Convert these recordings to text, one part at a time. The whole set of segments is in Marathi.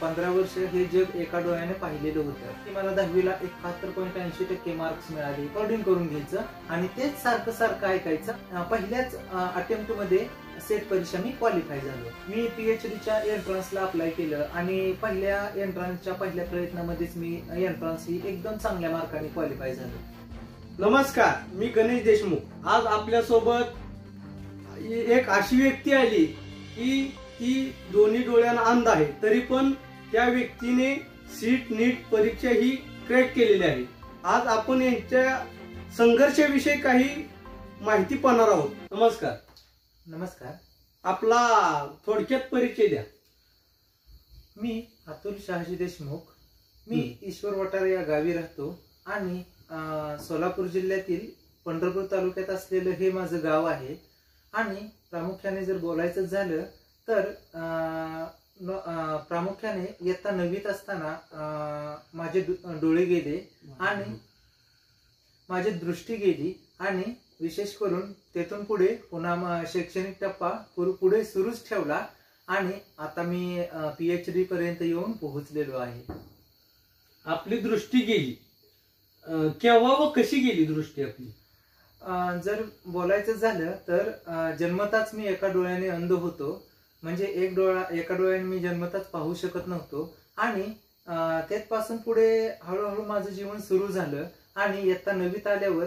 15 वर्ष हे जग एका डोळ्याने पाहिलेलं होतं. की मला 10वीला 71.80% मार्क्स मिळाले. रेकॉर्डिंग करून घ्यायचं आणि तेच सारखं सारखं ऐकायचं. पहिल्याच अटेम्प्ट मध्ये सेट परीक्षा मी क्वालिफाय झालो. मी पीएचडीच्या एंट्रन्सला अप्लाय केलं आणि पहिल्या एंट्रन्सच्या पहिल्या प्रयत्नामध्येच मी एंट्रन्स ही एकदम चांगल्या मार्काने क्वालिफाय झालो. नमस्कार, मी गणेश देशमुख. आज आपल्यासोबत एक अशी व्यक्ती आली की ती दोन्ही डोळ्यांना अंध आहे, तरी पण त्या व्यक्तीने सीट नीट परीक्षा ही क्रॅक केलेली आहे. आज आपण यांच्या संघर्षाविषयी काही माहिती पाहणार आहोत. नमस्कार. नमस्कार. आपला थोडक्यात परिचय द्या. मी अतुल शहाजी देशमुख. मी ईश्वर वटार या गावी राहतो आणि सोलापूर जिल्ह्यातील पंढरपूर तालुक्यात असलेलं हे माझं गाव आहे. आणि प्रामुख्याने जर बोलायचं झालं तर प्रामुख्याने इयत्ता 9वीत असताना माझे डोळे गेले आणि माझी दृष्टी गेली आणि विशेष करून तेथून पुढे पुन्हा शैक्षणिक टप्पा पुढे सुरूच ठेवला आणि आता मी पीएचडी पर्यंत येऊन पोहोचलेलो आहे. आपली दृष्टी गेली केव्हा व कशी गेली दृष्टी आपली? जर बोलायचं झालं तर जन्मताच मी एका डोळ्याने अंध होतो. म्हणजे एका डोळ्याने मी जन्मताच पाहू शकत नव्हतो आणि त्यापासून पुढे हळूहळू माझं जीवन सुरू झालं. आणि इयत्ता 9वीत आल्यावर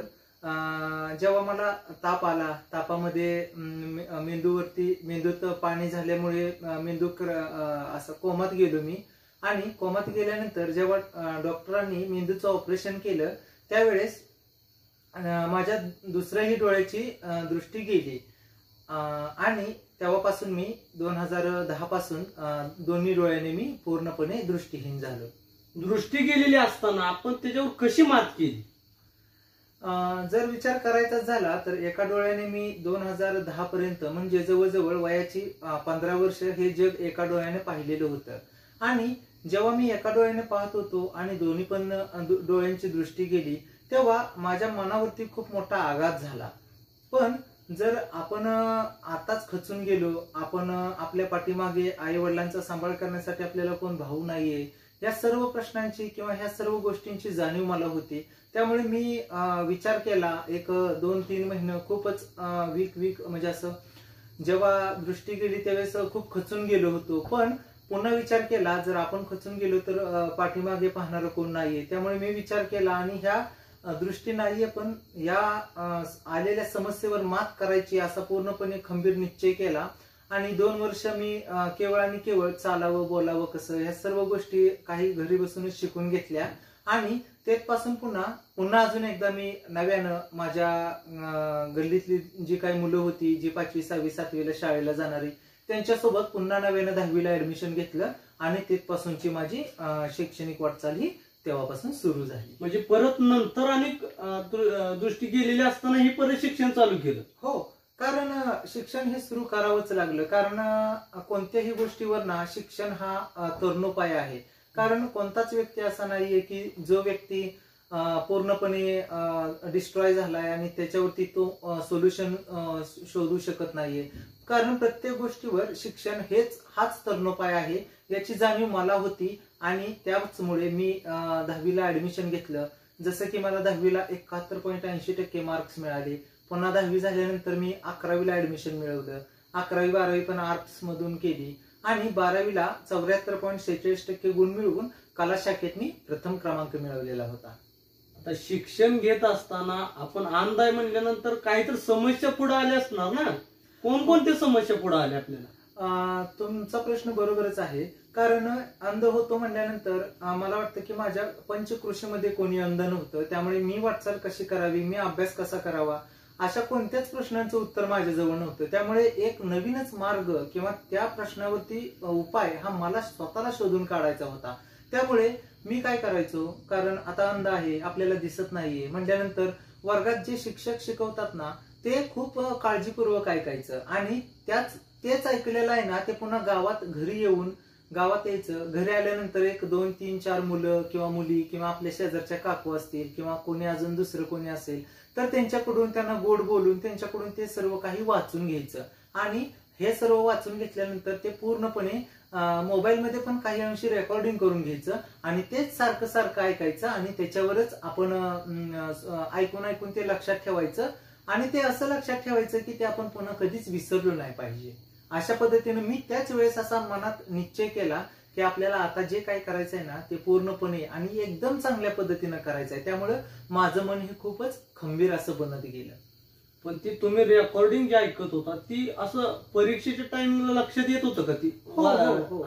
जेव्हा मला ताप आला, तापामध्ये मेंदूत पाणी झाल्यामुळे मेंदू असं कोमात गेलो मी. आणि कोमात गेल्यानंतर जेव्हा डॉक्टरांनी मेंदूचं ऑपरेशन केलं त्यावेळेस माझ्या दुसऱ्याही डोळ्याची दृष्टी गेली आणि तेव्हापासून मी 2010 पासून दोन्ही डोळ्याने मी पूर्णपणे दृष्टीहीन झालो. दृष्टी गेलेली असताना आपण त्याच्यावर कशी मात केली? जर विचार करायचा झाला तर एका डोळ्याने मी 2010 पर्यंत म्हणजे जवळजवळ वयाची 15 वर्ष हे जग एका डोळ्याने पाहिलेलं होतं. आणि जेव्हा मी एका डोळ्याने पाहत होतो आणि दोन्ही पण डोळ्यांची दृष्टी गेली तेव्हा माझ्या मनावरती खूप मोठा आघात झाला. पण जर आपण आताच खचून गेलो, आपण आपल्या पाठीमागे आई वडिलांचा सांभाळ करण्यासाठी आपल्याला कोण भाऊ नाहीये, या सर्व प्रश्नांची किंवा ह्या सर्व गोष्टींची जाणीव मला होती. त्यामुळे मी विचार केला. एक 2-3 महिने खूपच वीक म्हणजे असं जेव्हा दृष्टी गेली त्यावेळेस खूप खचून गेलो होतो. पण पुन्हा विचार केला जर आपण खचून गेलो तर पाठीमागे पाहणारं कोण नाहीये. त्यामुळे मी विचार केला आणि ह्या दृष्टी नाहीये पण या आलेल्या समस्येवर मात करायची असा पूर्णपणे खंबीर निश्चय केला. आणि 2 वर्ष मी केवळ आणि केवळ चालावं बोलावं कसं ह्या सर्व गोष्टी काही घरी बसूनच शिकून घेतल्या. आणि तेथपासून पुन्हा अजून एकदा मी नव्यानं माझ्या गल्लीतली जी काही मुलं होती जी 5वी 6वी 7वीला शाळेला जाणारी त्यांच्यासोबत पुन्हा नव्यानं 10वीला ऍडमिशन घेतलं आणि तेथपासूनची माझी शैक्षणिक वाटचाल ही तेव्हापासून सुरू झाली. म्हणजे परत नंतर अनेक दृष्टी गेलेली असताना ही परत शिक्षण चालू केलं? हो, कारण शिक्षण हे सुरू करावंच लागलं. कारण कोणत्याही गोष्टीवर ना शिक्षण हा तरुणोपाय आहे. कारण कोणताच व्यक्ती असा नाहीये की जो व्यक्ती पूर्णपणे डिस्ट्रॉय झालाय आणि त्याच्यावरती तो सोल्युशन शोधू शकत नाहीये. कारण प्रत्येक गोष्टीवर शिक्षण हाच तरुणोपाय आहे याची जाणीव मला होती. आणि त्याचमुळे मी 10वीला ऍडमिशन घेतलं. जसं की मला 10वीला 71.80% मार्क्स मिळाले. पुन्हा 10वी झाल्यानंतर मी 11वीला ऍडमिशन मिळवलं. 11वी 12वी पण आर्ट्स मधून केली आणि 12वीला 74.46% गुण मिळवून कला शाखेत मी प्रथम क्रमांक मिळवलेला होता. आता शिक्षण घेत असताना आपण अंध आहे म्हणल्यानंतर काहीतरी समस्या पुढे आल्या असणार ना? कोणकोणत्या समस्या पुढे आल्या आपल्याला? तुमचा प्रश्न बरोबरच आहे. कारण अंध होतो म्हणल्यानंतर मला वाटतं की माझ्या पंचकृषीमध्ये कोणी अंध नव्हतं. त्यामुळे मी वाटचाल कशी करावी, मी अभ्यास कसा करावा अशा कोणत्याच प्रश्नांचं उत्तर माझ्याजवळ नव्हतं. त्यामुळे एक नवीनच मार्ग किंवा त्या प्रश्नावरती उपाय हा मला स्वतःला शोधून काढायचा होता. त्यामुळे मी काय करायचो, कारण आता अंध आहे, आपल्याला दिसत नाहीये म्हटल्यानंतर वर्गात जे शिक्षक शिकवतात ना ते खूप काळजीपूर्वक ऐकायचं आणि तेच ऐकलेलं आहे ना ते पुन्हा घरी येऊन गावात यायचं. घरी आल्यानंतर 1 2 3 4 मुलं किंवा मुली किंवा आपल्या शेजारच्या काकू असतील किंवा कोणी अजून दुसरं कोणी असेल तर त्यांच्याकडून त्यांना गोड बोलून त्यांच्याकडून ते सर्व काही वाचून घ्यायचं. आणि हे सर्व वाचून घेतल्यानंतर ते पूर्णपणे मोबाईलमध्ये पण काही अंशी रेकॉर्डिंग करून घ्यायचं आणि तेच सारखं सारखं ऐकायचं आणि त्याच्यावरच आपण ऐकून ऐकून ते लक्षात ठेवायचं आणि ते असं लक्षात ठेवायचं की ते आपण पुन्हा कधीच विसरलो नाही पाहिजे. अशा पद्धतीने मी त्याच वेळेस असा मनात निश्चय केला की आपल्याला आता जे काही करायचंय ना ते पूर्णपणे आणि एकदम चांगल्या पद्धतीनं करायचंय. त्यामुळे माझं मन हे खूपच खंबीर असं बनत गेलं. पण ती तुम्ही रेकॉर्डिंग जे ऐकत होता ती असं परीक्षेच्या टाइमला लक्षात येत होतं का ती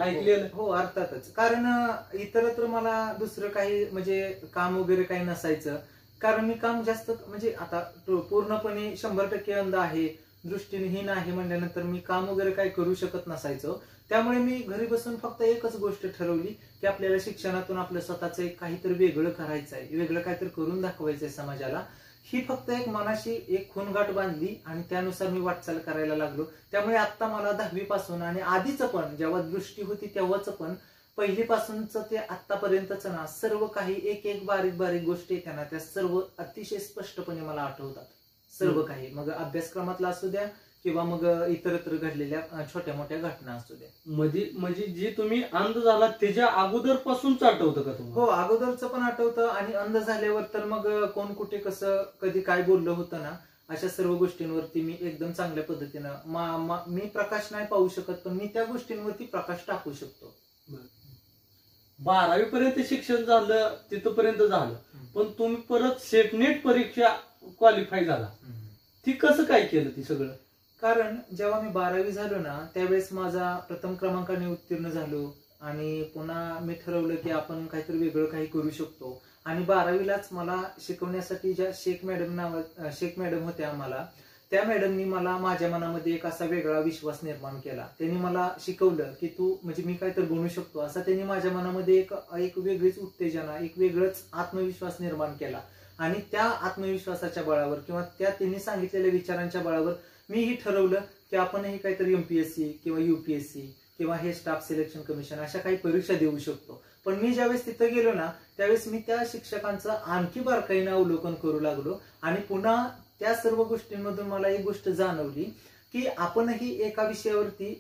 ऐकलेलं? हो, अर्थातच. कारण इतरत्र मला दुसरं काही म्हणजे काम वगैरे काही नसायचं. कारण मी काम जास्त म्हणजे आता पूर्णपणे 100% अंध आहे, दृष्टीहीन आहे म्हणल्यानंतर मी काम वगैरे काही करू शकत नसायचो. त्यामुळे मी घरी बसून फक्त एकच गोष्ट ठरवली की आपल्याला शिक्षणातून आपलं स्वतःचं एक काहीतरी वेगळं करायचंय, वेगळं काहीतरी करून दाखवायचंय समाजाला. ही फक्त एक मनाशी एक खूणगाठ बांधली आणि त्यानुसार मी वाटचाल करायला लागलो. त्यामुळे आता मला 10वी पासून आणि आधीच पण जेव्हा दृष्टी होती तेव्हाच पण पहिलीपासूनच ते आतापर्यंतच ना सर्व काही एक एक बारीक बारीक गोष्टी आहेत ना त्या सर्व अतिशय स्पष्टपणे मला आठवतात. सर्व काही मग अभ्यासक्रमातला असू द्या किंवा मग इतरत्र घडलेल्या छोट्या मोठ्या घटना असू द्या. म्हणजे जी तुम्ही अंध झाला त्याच्या अगोदर पासूनच आठवतं का तुम्हाला? हो, अगोदरचं पण आठवतं आणि अंध झाल्यावर तर मग कोण कुठे कसं कधी काय बोललं होतं ना अशा सर्व गोष्टींवरती मी एकदम चांगल्या पद्धतीनं मी प्रकाश नाही पाहू शकत पण मी त्या गोष्टींवरती प्रकाश टाकू शकतो. 12वी पर्यंत शिक्षण झालं तिथपर्यंत झालं पण तुम्ही परत सेटनेट परीक्षा क्वालिफाय झाला. ती कसं काय केलं ती सगळं? कारण जेव्हा मी 12वी झालो ना त्यावेळेस माझा प्रथम क्रमांकाने उत्तीर्ण झालो आणि पुन्हा मी ठरवलं की आपण काहीतरी वेगळं काही करू शकतो. आणि 12वीलाच मला शिकवण्यासाठी ज्या शेख मॅडम होत्या आम्हाला, त्या मॅडमनी मला माझ्या मनामध्ये एक असा वेगळा विश्वास निर्माण केला. त्यांनी मला शिकवलं की तू म्हणजे मी काहीतरी बनू शकतो असं त्यांनी माझ्या मनामध्ये एक वेगळीच उत्तेजना, एक वेगळंच आत्मविश्वास निर्माण केला. आणि त्या आत्मविश्वासाच्या बळावर किंवा त्या त्यांनी सांगितलेल्या विचारांच्या बळावर मीही ठरवलं की आपणही काहीतरी MPSC किंवा UPSC किंवा हे स्टाफ सिलेक्शन कमिशन अशा काही परीक्षा देऊ शकतो. पण मी ज्यावेळेस तिथं गेलो ना त्यावेळेस मी त्या शिक्षकांचं आणखी बारकाईनं अवलोकन करू लागलो आणि पुन्हा त्या सर्व गोष्टींमधून मला एक गोष्ट जाणवली की आपणही एका विषयावरती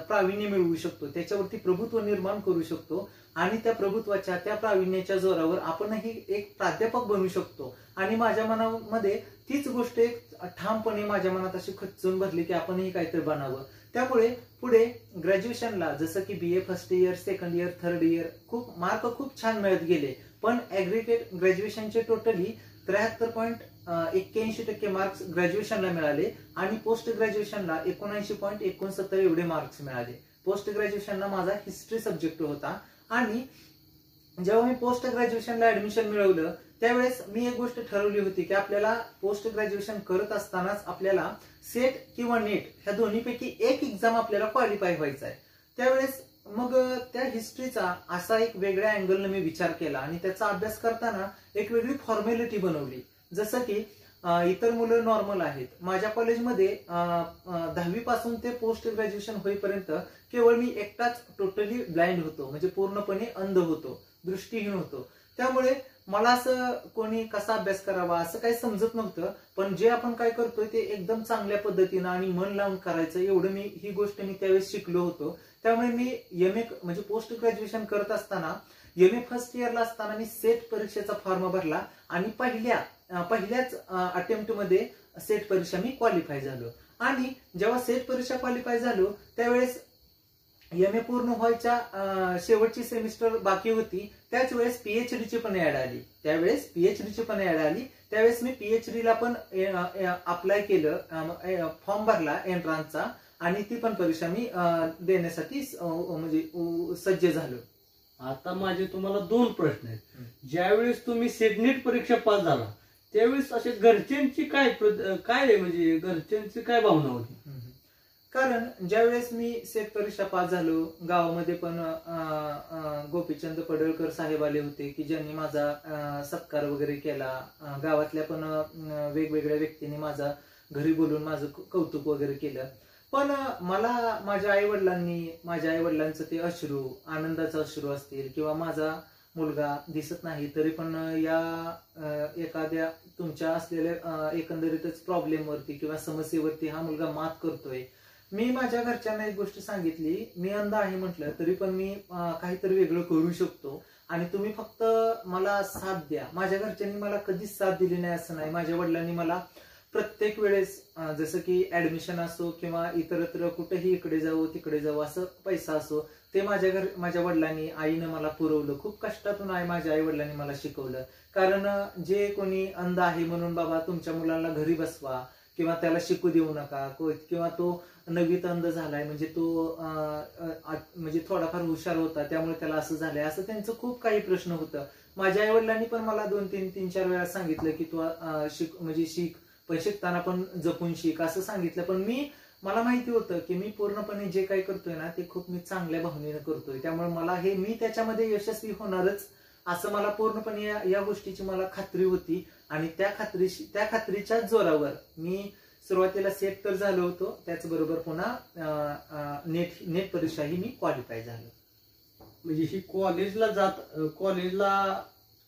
प्रावीण्य मिळवू शकतो, त्याच्यावरती प्रभुत्व निर्माण करू शकतो आणि त्या प्रभुत्वाच्या त्या प्रावीण्याच्या जोरावर आपणही एक प्राध्यापक बनू शकतो. आणि माझ्या मनामध्ये तीच गोष्ट एक ठामपणे माझ्या मनात अशी खच्चून भरली की आपणही काहीतरी बनावं. त्यामुळे पुढे ग्रॅज्युएशनला जसं की BA first year, second year, third year mark खूप छान मिळत गेले. पण ऍग्रिगेट ग्रॅज्युएशनचे टोटली 73.81% मार्क्स ग्रॅज्युएशनला मिळाले आणि पोस्ट ग्रॅज्युएशनला 79.69 एवढे मार्क्स मिळाले. पोस्ट ग्रॅज्युएशनला माझा हिस्ट्री सब्जेक्ट होता आणि जेव्हा मी पोस्ट ग्रॅज्युएशनला ऍडमिशन मिळवलं त्यावेळेस मी एक गोष्ट ठरवली होती की आपल्याला पोस्ट ग्रॅज्युएशन करत असतानाच आपल्याला सेट किंवा नेट ह्या दोन्हीपैकी एक एक्झाम आपल्याला क्वालिफाय व्हायचा आहे. त्यावेळेस मग त्या हिस्ट्रीचा असा एक वेगळ्या अँगलने मी विचार केला आणि त्याचा अभ्यास करताना एक वेगळी फॉर्मॅलिटी बनवली. जसं की इतर मुलं नॉर्मल आहेत. माझ्या कॉलेजमध्ये 10वी पासून ते पोस्ट ग्रॅज्युएशन होईपर्यंत केवळ मी एकटाच टोटली ब्लाइंड होतो, म्हणजे पूर्णपणे अंध होतो, दृष्टीहीन होतो. त्यामुळे मला असं कोणी कसा अभ्यास करावा असं काही समजत नव्हतं. पण जे आपण काय करतोय ते एकदम चांगल्या पद्धतीनं आणि मन लावून करायचं एवढं ही गोष्ट मी त्यावेळेस शिकलो होतो. त्यामुळे मी MA म्हणजे पोस्ट ग्रॅज्युएशन करत असताना MA फर्स्ट इयरला असताना मी सेट परीक्षेचा फॉर्म भरला आणि पहिल्याच अटेम्प्ट मध्ये सेट परीक्षा मी क्वालिफाय झालो. आणि जेव्हा सेट परीक्षा क्वालिफाय झालो त्यावेळेस MA पूर्ण व्हायच्या शेवटची सेमिस्टर बाकी होती. त्याच वेळेस PhD ची पण ऍड आली. त्यावेळेस मी PhD ला पण अप्लाय केलं, फॉर्म भरला एंट्रान्सचा आणि ती पण परीक्षा मी देण्यासाठी म्हणजे सज्ज झालो. आता माझे तुम्हाला 2 प्रश्न आहेत. ज्यावेळेस तुम्ही सेटनेट परीक्षा पास झाला त्यावेळेस असे घरच्यांची काय म्हणजे घरच्यांची काय भावना होती? कारण ज्यावेळेस मी सेट परीक्षा पास झालो गावामध्ये पण गोपीचंद पडळकर साहेब आले होते की ज्यांनी माझा सत्कार वगैरे केला. गावातल्या पण वेगवेगळ्या व्यक्तींनी माझा घरी बोलून माझं कौतुक वगैरे केलं. पण मला माझ्या आईवडिलांचं ते अश्रू, आनंदाचं अश्रू असतील किंवा माझा मुलगा दिसत नाही तरी पण या एखाद्या तुमच्या असलेल्या एकंदरीतच प्रॉब्लेमवरती किंवा समस्येवरती हा मुलगा मात करतोय मी माझ्या घरच्यांना एक गोष्ट सांगितली, मी अंध आहे म्हटलं तरी पण मी काहीतरी वेगळं करू शकतो आणि तुम्ही फक्त मला साथ द्या. माझ्या घरच्यांनी मला कधीच साथ दिली नाही असं नाही. माझ्या वडिलांनी मला प्रत्येक वेळेस जसं की ऍडमिशन असो किंवा इतरत्र कुठेही इकडे जाऊ तिकडे जाऊ असं पैसा असो ते माझ्या वडिलांनी आईनं मला पुरवलं. खूप कष्टातून माझ्या आई वडिलांनी मला शिकवलं. कारण जे कोणी अंध आहे म्हणून बाबा तुमच्या मुलाला घरी बसवा किंवा त्याला शिकू देऊ नका किंवा तो नववीत अंध झालाय म्हणजे तो म्हणजे थोडाफार हुशार होता त्यामुळे त्याला असं झालंय असं त्यांचं खूप काही प्रश्न होतं. माझ्या आई वडिलांनी पण मला 2-3-4 वेळा सांगितलं की तू शिक पण शिकताना पण जपून शिक असं सांगितलं. पण मला माहिती होतं की मी पूर्णपणे जे काही करतोय ना ते खूप मी चांगल्या भावनेनं करतोय. त्यामुळे मला मी त्याच्यामध्ये यशस्वी होणारच असं मला पूर्णपणे या गोष्टीची मला खात्री होती. आणि त्या खात्रीच्या जोरावर मी सुरुवातीला सेट तर झालो होतो, त्याचबरोबर पुन्हा नेट परीक्षाही मी क्वालिफाय झालो. म्हणजे ही कॉलेजला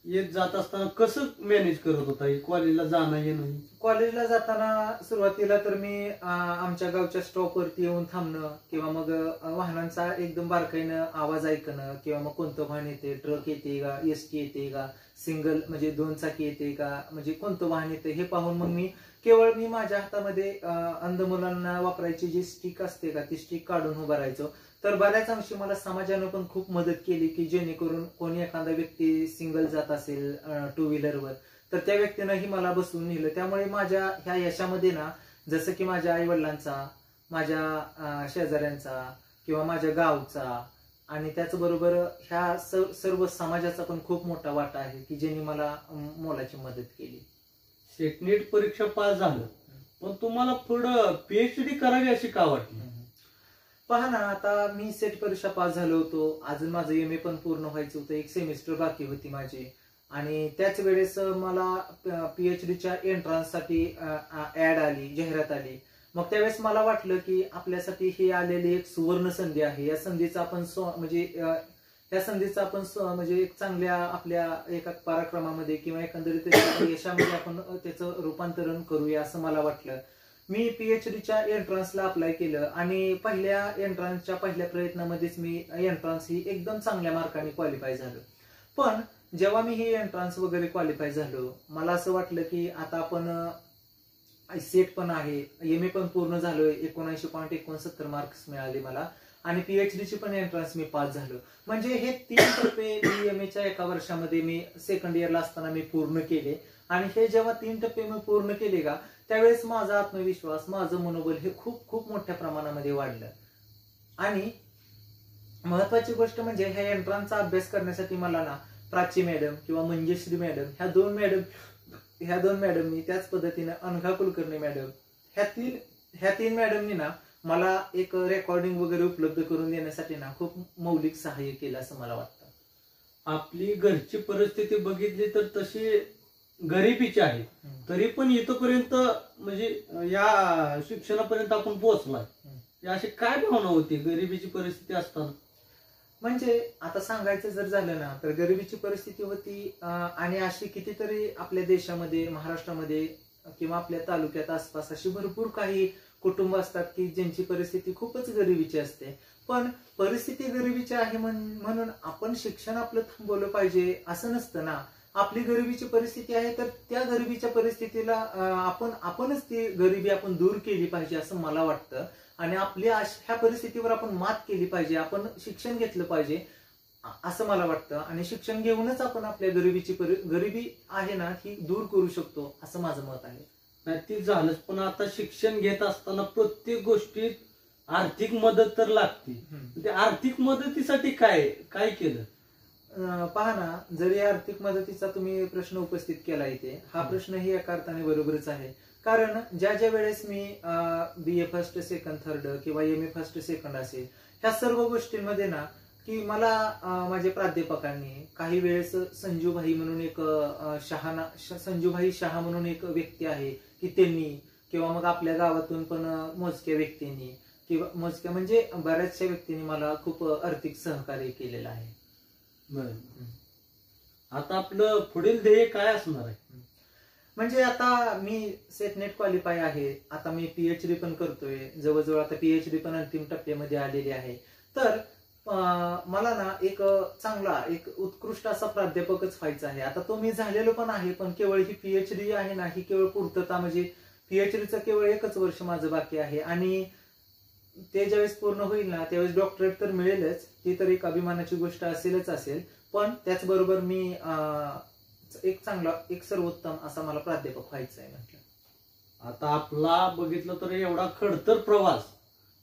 येत जात असताना कसं मॅनेज करत होता कॉलेजला जाणं येणं? कॉलेजला जाताना सुरुवातीला तर मी आमच्या गावच्या स्टॉपवरती येऊन थांबणं किंवा मग वाहनांचा एकदम बारकाईनं आवाज ऐकणं किंवा मग कोणतं वाहन येते, ट्रक येते का, एसटी येते का, सिंगल म्हणजे 2 चाकी येते का, म्हणजे कोणतं वाहन येते हे पाहून मग मी माझ्या हातामध्ये अंध मुलांना वापरायची जी स्टिक असते का ती स्टिक काढून उभं राहायचो. तर बऱ्याच अंशी मला समाजानं पण खूप मदत केली की जेणेकरून कोणी एखादा व्यक्ती सिंगल जात असेल 2 व्हीलरवर तर त्या व्यक्तीनंही मला बसवून नेलं. त्यामुळे माझ्या ह्या यशामध्ये ना जसं की माझ्या आई वडिलांचा, माझ्या शेजाऱ्यांचा किंवा माझ्या गावचा आणि त्याचबरोबर ह्या सर्व समाजाचा पण खूप मोठा वाटा आहे की ज्यांनी मला मोलाची मदत केली. सेट नीट परीक्षा पास झालं पण तुम्हाला पुढं पीएचडी करावी अशी का वाटली? पहा ना, आता मी सेट परीक्षा पास झालो होतो, अजून माझं एमए पण पूर्ण व्हायचं होतं, 1 सेमिस्टर बाकी होती माझी आणि त्याच वेळेस मला पीएचडीच्या एंट्रन्ससाठी ऍड आली, जाहिरात आली. मग त्यावेळेस मला वाटलं की आपल्यासाठी ही आलेली एक सुवर्ण संधी आहे. या संधीचा आपण म्हणजे एक चांगल्या आपल्या एका पराक्रमामध्ये किंवा एकंदरीत यशामध्ये आपण त्याचं रूपांतरण करूया असं मला वाटलं. मी पीएचडीच्या एंट्रन्सला अप्लाय केलं आणि पहिल्या प्रयत्नामध्येच मी एंट्रन्स ही एकदम चांगल्या मार्काने क्वालिफाय झालो. पण जेव्हा मी ही एंट्रन्स वगैरे क्वालिफाय झालो मला असं वाटलं की आता आपण सेट पण आहे, एमए पण पूर्ण झालोय, 79.69 मार्क्स मिळाले मला आणि पीएचडीची पण एंट्रन्स मी पास झालो. म्हणजे हे 3 टप्पे बीएमएच्या एका वर्षामध्ये मी सेकंड इयरला असताना मी पूर्ण केले आणि हे जेव्हा 3 टप्पे मी पूर्ण केले का त्यावेळेस माझा आत्मविश्वास, माझं मनोबल हे खूप खूप मोठ्या प्रमाणामध्ये वाढलं. आणि महत्वाची गोष्ट म्हणजे ह्या एंट्रन्सचा अभ्यास करण्यासाठी मला ना प्राची मॅडम किंवा मंजेश्री मॅडम ह्या दोन मॅडमनी त्याच पद्धतीने अनघा कुलकर्णी मॅडम ह्या तीन मॅडमनी ना मला एक रेकॉर्डिंग वगैरे उपलब्ध करून देण्यासाठी ना खूप मौलिक सहाय्य केलं असं मला वाटतं. आपली घरची परिस्थिती बघितली तर तशी गरिबीची आहे, तरी पण इथपर्यंत म्हणजे या शिक्षणापर्यंत आपण पोहोचलाय. अशी काय भावना होती गरिबीची परिस्थिती असताना? म्हणजे आता सांगायचं जर झालं ना तर गरिबीची परिस्थिती होती आणि अशी कितीतरी आपल्या देशामध्ये, महाराष्ट्रामध्ये किंवा आपल्या तालुक्यात आसपास अशी भरपूर काही कुटुंब असतात की ज्यांची परिस्थिती खूपच गरिबीची असते. पण परिस्थिती गरिबीची आहे म्हणून आपण शिक्षण आपलं थांबवलं पाहिजे असं नसतं ना. आपली गरिबीची परिस्थिती आहे तर त्या गरिबीच्या परिस्थितीला आपणच ती गरिबी आपण दूर केली पाहिजे असं मला वाटतं. आणि आपल्या ह्या परिस्थितीवर आपण मात केली पाहिजे, आपण शिक्षण घेतलं पाहिजे असं मला वाटतं. आणि शिक्षण घेऊनच आपण आपल्या गरिबी आहे ना ही दूर करू शकतो असं माझं मत आहे. नाही ती झालंच, पण आता शिक्षण घेत असताना प्रत्येक गोष्टीत आर्थिक मदत तर लागते. त्या आर्थिक मदतीसाठी काय केलं? पहा ना, जरी आर्थिक मदतीचा तुम्ही प्रश्न उपस्थित केला इथे, हा प्रश्नही एका अर्थाने बरोबरच आहे. कारण ज्या वेळेस मी बीए फर्स्ट सेकंड थर्ड किंवा एमए फर्स्ट सेकंड असेल ह्या सर्व गोष्टींमध्ये ना की मला माझ्या प्राध्यापकांनी काही वेळेस संजूभाई म्हणून एक संजूभाई शहा म्हणून एक व्यक्ती आहे की त्यांनी किंवा मग आपल्या गावातून पण मोजक्या व्यक्तींनी किंवा मोजक्या म्हणजे बऱ्याचशा व्यक्तींनी मला खूप आर्थिक सहकार्य केलेलं आहे. बरं, आता आपलं पुढील ध्येय काय असणार आहे? म्हणजे आता मी सेट नेट क्वालिफाय आहे, आता मी पीएचडी पण करतोय, जवळजवळ आता पीएचडी पण अंतिम टप्प्यामध्ये आलेली आहे. तर मला ना एक चांगला एक उत्कृष्ट असा प्राध्यापकच व्हायचा आहे. आता तो मी झालेलो पण आहे, पण केवळ ही पीएचडी आहे ना, ही केवळ पूर्तता, म्हणजे पीएचडीचं केवळ 1च वर्ष माझं बाकी आहे आणि ते ज्यावेळेस पूर्ण होईल ना त्यावेळेस डॉक्टरेट तर मिळेलच, ती तर एक अभिमानाची गोष्ट असेल. पण त्याचबरोबर मी एक चांगला एक सर्वोत्तम असा मला प्राध्यापक व्हायचा आहे म्हटलं. आता आपला बघितलं तर एवढा खडतर प्रवास,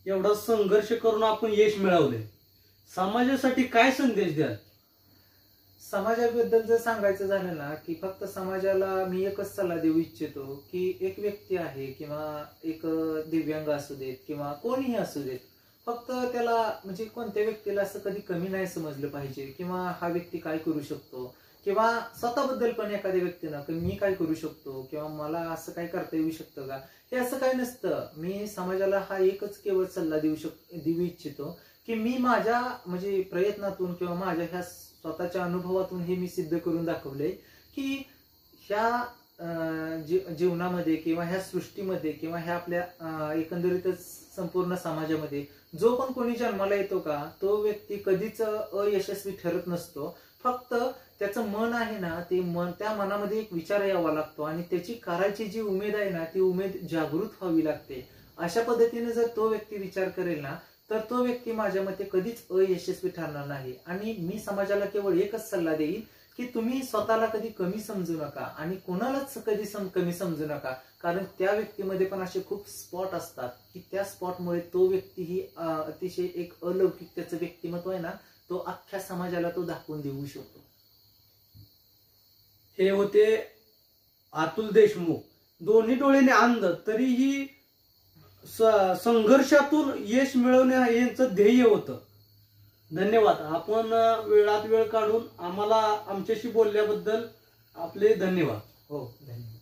एवढा संघर्ष करून आपण यश मिळवले, समाजासाठी काय संदेश द्याल? समाजाबद्दल जर सांगायचं झालं ना, की फक्त समाजाला मी एकच सल्ला देऊ इच्छितो की एक व्यक्ती आहे किंवा एक दिव्यांग असू देत किंवा कोणीही असू देत, फक्त त्याला म्हणजे कोणत्या व्यक्तीला असं कधी कमी नाही समजलं पाहिजे किंवा हा व्यक्ती काय करू शकतो, किंवा स्वतःबद्दल पण एखाद्या व्यक्तीनं की मी काय करू शकतो किंवा मला असं काय करता येऊ शकतं का, हे असं काही नसतं. मी समाजाला हा एकच केवळ सल्ला देऊ इच्छितो की मी माझ्या म्हणजे प्रयत्नातून किंवा माझ्या ह्या स्वतःच्या अनुभवातून हे मी सिद्ध करून दाखवले की ह्या जीवनामध्ये किंवा ह्या सृष्टीमध्ये किंवा ह्या आपल्या एकंदरीतच संपूर्ण समाजामध्ये जो पण कोणी जन्माला येतो का, तो व्यक्ती कधीच अयशस्वी ठरत नसतो. फक्त त्याचं मन आहे ना, ते मन, त्या मनामध्ये एक विचार यावा लागतो आणि त्याची करायची जी उमेद आहे ना, ती उमेद जागृत व्हावी लागते. अशा पद्धतीने जर तो व्यक्ती विचार करेल ना, तर तो व्यक्ती माझ्या मते कधीच अयशस्वी ठरणार नाही. आणि मी समाजाला केवळ एकच सल्ला देईन की तुम्ही स्वतःला कधी कमी समजू नका आणि कोणालाच कधी कमी समजू नका, कारण त्या व्यक्तीमध्ये पण असे खूप स्पॉट असतात की त्या स्पॉटमुळे तो व्यक्ती ही अतिशय एक अलौकिक त्याचं व्यक्तिमत्व आहे ना, तो अख्ख्या समाजाला तो दाखवून देऊ शकतो. हे होते अतुल देशमुख, दोन्ही डोळ्याने अंध तरीही संघर्षातून यश मिळवणे यांचं ध्येय होतं. धन्यवाद. आपण वेळात वेळ काढून आम्हाला आमच्याशी बोलल्याबद्दल आपले धन्यवाद. हो, धन्यवाद.